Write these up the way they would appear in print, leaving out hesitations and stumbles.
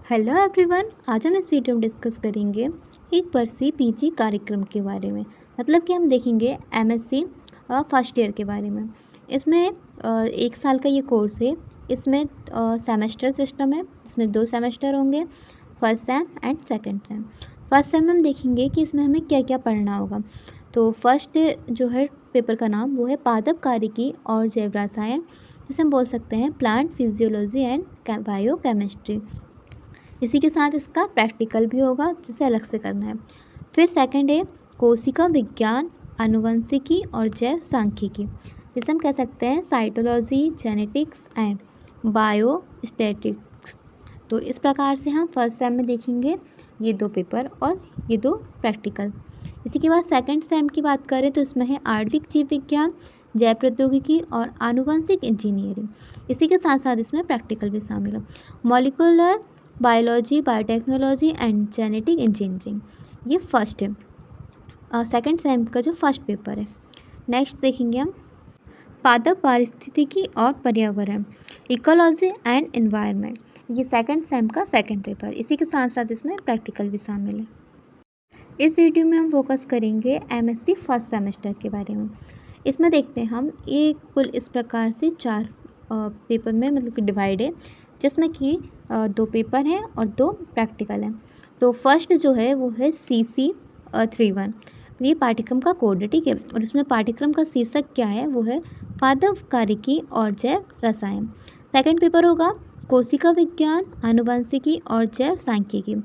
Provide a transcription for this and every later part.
Hello everyone, आज हम इस वीडियो में डिस्कस करेंगे एक वर्षीय पीजी कार्यक्रम के बारे में। मतलब कि हम देखेंगे एमएससी फर्स्ट ईयर के बारे में। इसमें 1 साल का ये कोर्स है। इसमें सेमेस्टर सिस्टम है। इसमें 2 सेमेस्टर होंगे, first sem and second same. First sem में हम देखेंगे कि इसमें हमें क्या क्या पढ़ना होगा। तो फर्स्ट जो है पेपर का नाम वो है पादप कार्यकी और जैव रसायन, जिसे हम बोल सकते हैं plant physiology and bio chemistry. इसी के साथ इसका प्रैक्टिकल भी होगा, जिसे अलग से करना है। फिर सेकंड है कोशिका विज्ञान, आनुवंशिकी और जैव सांख्यिकी, जिसे हम कह सकते हैं साइटोलॉजी, जेनेटिक्स एंड बायोस्टैटिक्स। तो इस प्रकार से हम फर्स्ट सेम में देखेंगे ये 2 पेपर और ये 2 प्रैक्टिकल। इसी के बाद सेकंड सेम की बात करें तो इसमें है आणविक जीव विज्ञान, जैव प्रौद्योगिकी और आनुवंशिक इंजीनियरिंग। इसी के साथ साथ इसमें प्रैक्टिकल भी शामिल है, molecular biology, biotechnology and genetic engineering. ये फर्स्ट है सेकंड सेम का जो फर्स्ट पेपर है। नेक्स्ट देखेंगे हम पादप पारिस्थितिकी और पर्यावरण, इकोलॉजी एंड एनवायरनमेंट। ये सेकंड सेम का सेकंड पेपर। इसी के साथ साथ इसमें प्रैक्टिकल भी शामिल है। इस वीडियो में हम फोकस करेंगे एमएससी फर्स्ट सेमेस्टर के बारे में। इसमें देखते हैं हम ये कुल इस प्रकार से 4 पेपर में मतलब कि डिवाइड है, जिसमें कि 2 पेपर हैं और 2 प्रैक्टिकल हैं। तो फर्स्ट जो है वो है CC 31। ये पाठ्यक्रम का कोड है, ठीक है। और इसमें पाठ्यक्रम का शीर्षक क्या है वो है पादप कार्यकी और जैव रसायन। सेकंड पेपर होगा कोशिका विज्ञान, आनुवंशिकी और जैव सांख्यिकी।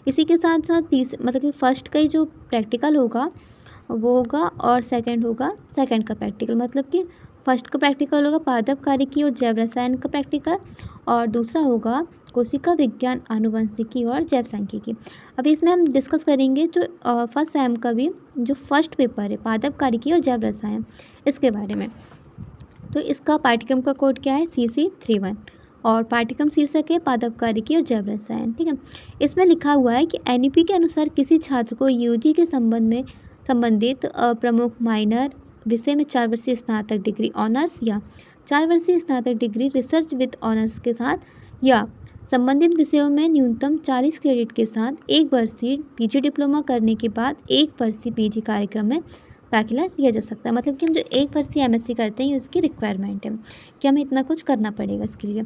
इसी के साथ साथ मतलब कि फर्स्ट का ही जो प्रैक्टिकल होगा वो होगा और सेकंड होगा सेकंड का प्रैक्टिकल। मतलब कि फर्स्ट का प्रैक्टिकल होगा पादप कार्यकी और जैव रसायन का प्रैक्टिकल, और दूसरा होगा कोशिका विज्ञान, आनुवंशिकी और जैव सांख्यिकी। अभी इसमें हम डिस्कस करेंगे जो फर्स्ट सेम का भी जो फर्स्ट पेपर है पादप कार्यकी और जैव रसायन, इसके बारे में। तो इसका पाठ्यक्रम का कोड क्या है CC 31 और पाठ्यक्रम शीर्षक है पादप कार्यकी और जैव रसायन, ठीक है। इसमें लिखा हुआ है कि NEP के अनुसार किसी छात्र को UG के संबंधित प्रमुख माइनर विषय में 4 वर्षीय स्नातक डिग्री ऑनर्स या 4 वर्षीय स्नातक डिग्री रिसर्च विद ऑनर्स के साथ या संबंधित विषयों में न्यूनतम 40 क्रेडिट के साथ 1 वर्षीय PG डिप्लोमा करने के बाद 1 वर्षीय PG कार्यक्रम में दाखिला लिया जा सकता है। मतलब कि हम जो 1 वर्षीय MSc करते हैं उसकी रिक्वायरमेंट है कि हमें इतना कुछ करना पड़ेगा इसके लिए।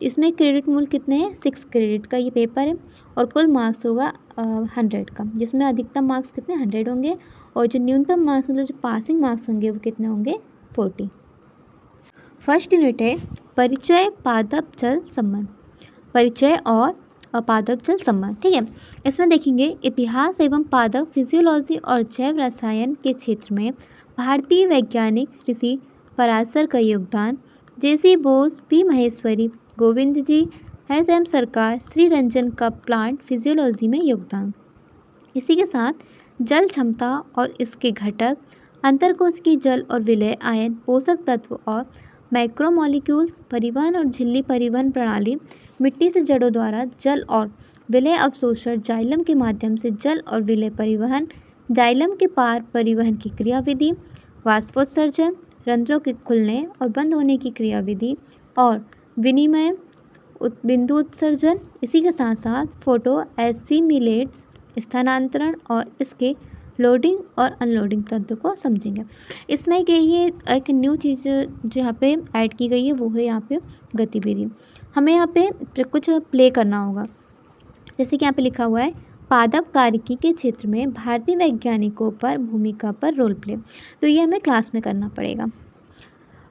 इसमें क्रेडिट मूल्य कितने हैं? 6 क्रेडिट का ये पेपर है और कुल मार्क्स होगा 100 का, जिसमें अधिकतम मार्क्स कितने 100 होंगे और जो न्यूनतम मार्क्स मतलब जो पासिंग मार्क्स होंगे वो कितने होंगे 40। फर्स्ट यूनिट है परिचय पादप जल संबंध, परिचय और पादप जल संबंध, ठीक है। इसमें देखेंगे इतिहास एवं पादप फिजियोलॉजी और जैव रसायन के क्षेत्र में भारतीय वैज्ञानिक ऋषि पराशर का योगदान, JC बोस, P महेश्वरी, गोविंद जी, SM सरकार, श्री रंजन का प्लांट फिजियोलॉजी में योगदान। इसी के साथ जल क्षमता और इसके घटक, अंतरकोशिकीय जल और विलय आयन, पोषक तत्व और मैक्रोमोलिक्यूल्स, परिवहन और झिल्ली परिवहन प्रणाली, मिट्टी से जड़ों द्वारा जल और विलय अवशोषण, जाइलम के माध्यम से जल और विलय परिवहन, जाइलम के पार परिवहन की क्रियाविधि, वाष्पोत्सर्जन, रंध्रों के खुलने और बंद होने की क्रियाविधि और विनिमय, बिंदु उत्सर्जन। इसी के साथ साथ फोटो एसिमिलेट्स, स्थानांतरण और इसके लोडिंग और अनलोडिंग तंत्र को समझेंगे। इसमें कि ये एक न्यू चीज़ जो यहाँ पे ऐड की गई है वो है यहाँ पे गतिविधि। हमें यहाँ पे कुछ प्ले करना होगा, जैसे कि यहाँ पे लिखा हुआ है पादप कार्यकी के क्षेत्र में भारतीय वैज्ञानिकों पर भूमिका पर रोल प्ले। तो ये हमें क्लास में करना पड़ेगा।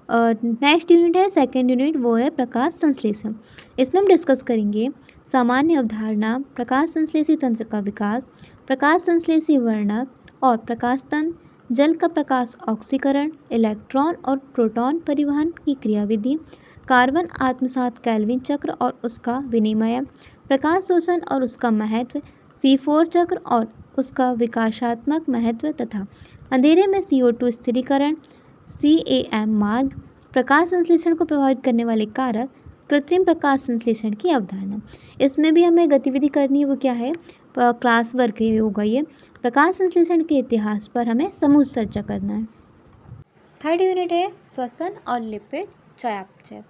नेक्स्ट यूनिट है सेकेंड यूनिट, वो है प्रकाश संश्लेषण। इसमें हम डिस्कस करेंगे सामान्य अवधारणा, प्रकाश संश्लेषी तंत्र का विकास, प्रकाश संश्लेषी वर्णक और प्रकाश तंत्र, जल का प्रकाश ऑक्सीकरण, इलेक्ट्रॉन और प्रोटॉन परिवहन की क्रियाविधि, कार्बन आत्मसात केल्विन चक्र और उसका विनिमय, प्रकाश शोषण और उसका महत्व, C4 चक्र और उसका विकासात्मक महत्व तथा अंधेरे में CO2 स्थिरीकरण, CAM मार्ग, प्रकाश संश्लेषण को प्रभावित करने वाले कारक, कृत्रिम प्रकाश संश्लेषण की अवधारणा। इसमें भी हमें गतिविधि करनी है, वो क्या है क्लास वर्क होगा ये। प्रकाश संश्लेषण के इतिहास पर हमें समूह चर्चा करना है। थर्ड यूनिट है श्वसन और लिपिड चयापचय।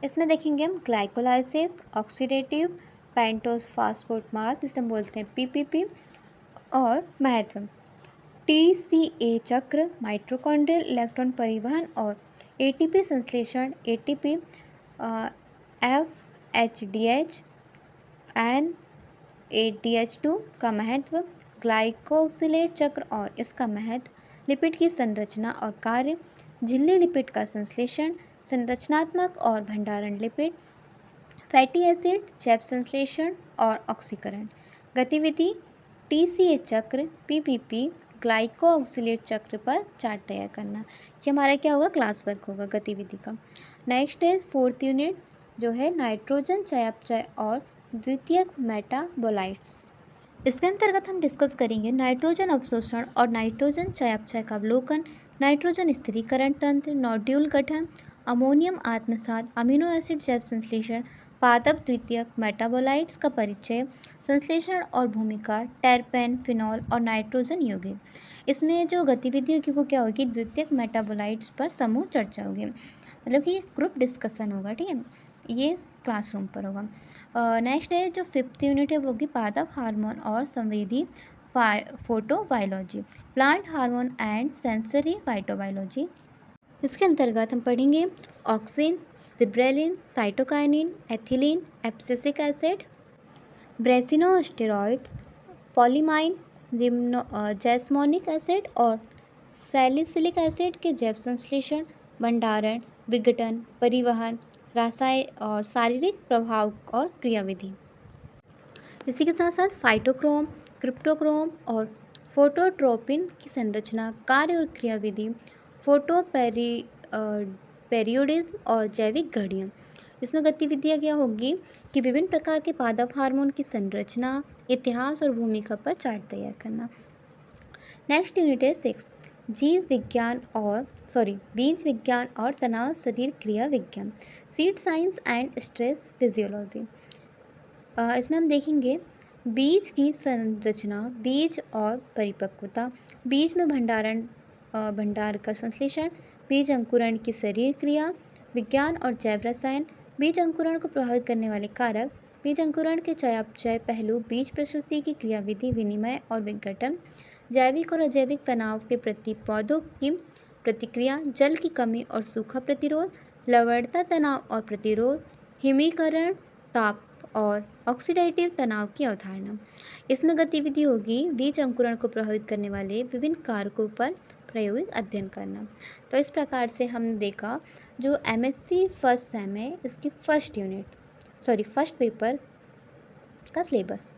इसमें देखेंगे हम ग्लाइकोलाइसिस, ऑक्सीडेटिव पेंटोस फास्फोट मार्ग, जिसे हम बोलते हैं पीपीपी। और महत्व, टीसीए चक्र माइटोकॉन्ड्रियल इलेक्ट्रॉन परिवहन और एटीपी संश्लेषण, एटीपी, FHDH, NADH2 का महत्व, ग्लाइकोसिलेट चक्र और इसका महत्व, लिपिड की संरचना और कार्य, झिल्ली लिपिड का संश्लेषण, संरचनात्मक और भंडारण लिपिड, फैटी एसिड, जैव संश्लेषण और ऑक्सीकरण, गतिविधि, टीसीए चक्र, पीपीपी, ग्लाइको ऑक्सीलेट चक्र पर चार्ट तैयार करना। ये हमारा क्या होगा, क्लास वर्क होगा गतिविधि का। नेक्स्ट है 4th यूनिट जो है नाइट्रोजन चयापचय और द्वितीयक मेटाबोलाइट्स। इसके अंतर्गत हम डिस्कस करेंगे नाइट्रोजन अवशोषण और नाइट्रोजन चयापचय का अवलोकन, नाइट्रोजन स्थिरीकरण तंत्र, नोड्यूल गठन, अमोनियम आत्मसात, अमीनो एसिड जैव संश्लेषण, पादप द्वितीयक मेटाबोलाइट्स का परिचय, संश्लेषण और भूमिका, टर्पेन, फिनॉल और नाइट्रोजन यौगिक। इसमें जो गतिविधि होगी वो क्या होगी, द्वितीयक मेटाबोलाइट्स पर समूह चर्चा होगी, मतलब कि ग्रुप डिस्कशन होगा, ठीक है, ये क्लासरूम पर होगा। नेक्स्ट है जो 5th यूनिट है वो होगी पादप हार्मोन और संवेदी photobiology, plant hormone and sensory phytobiology. इसके अंतर्गत हम पढ़ेंगे auxin, gibberellin, cytokinin, ethylene, abscisic acid, brassinosteroids, polyamine, jasmonic acid और सैलिसिलिक एसिड के जैव संश्लेषण, भंडारण, विघटन, परिवहन, और शारीरिक प्रभाव और क्रियाविधि। इसी के साथ साथ फाइटोक्रोम, क्रिप्टोक्रोम और फोटोट्रोपिन की संरचना, कार्य और क्रियाविधि, पेरियोडिज्म और जैविक घड़ियाँ। इसमें गतिविधियाँ क्या होगी कि विभिन्न प्रकार के पादप हार्मोन की संरचना, इतिहास और भूमिका पर चार्ट तैयार करना। नेक्स्ट यूनिट है 6 बीज विज्ञान और तनाव शरीर क्रिया विज्ञान, seed science and stress physiology. इसमें हम देखेंगे बीज की संरचना, बीज और परिपक्वता, बीज में भंडार का संश्लेषण, बीज अंकुरण की शरीर क्रिया विज्ञान और जैव रसायन, बीज अंकुरण को प्रभावित करने वाले कारक, बीज अंकुरण के चयापचय पहलू, बीज प्रसूति की क्रियाविधि, विनिमय और विघटन, जैविक और अजैविक तनाव के प्रति पौधों की प्रतिक्रिया, जल की कमी और सूखा प्रतिरोध, लवणता तनाव और प्रतिरोध, हिमीकरण, ताप और ऑक्सीडेटिव तनाव की अवधारणा। इसमें गतिविधि होगी बीज अंकुरण को प्रभावित करने वाले विभिन्न कारकों पर प्रायोगिक अध्ययन करना। तो इस प्रकार से हमने देखा जो MSc फर्स्ट सेम है इसकी फर्स्ट पेपर का सिलेबस।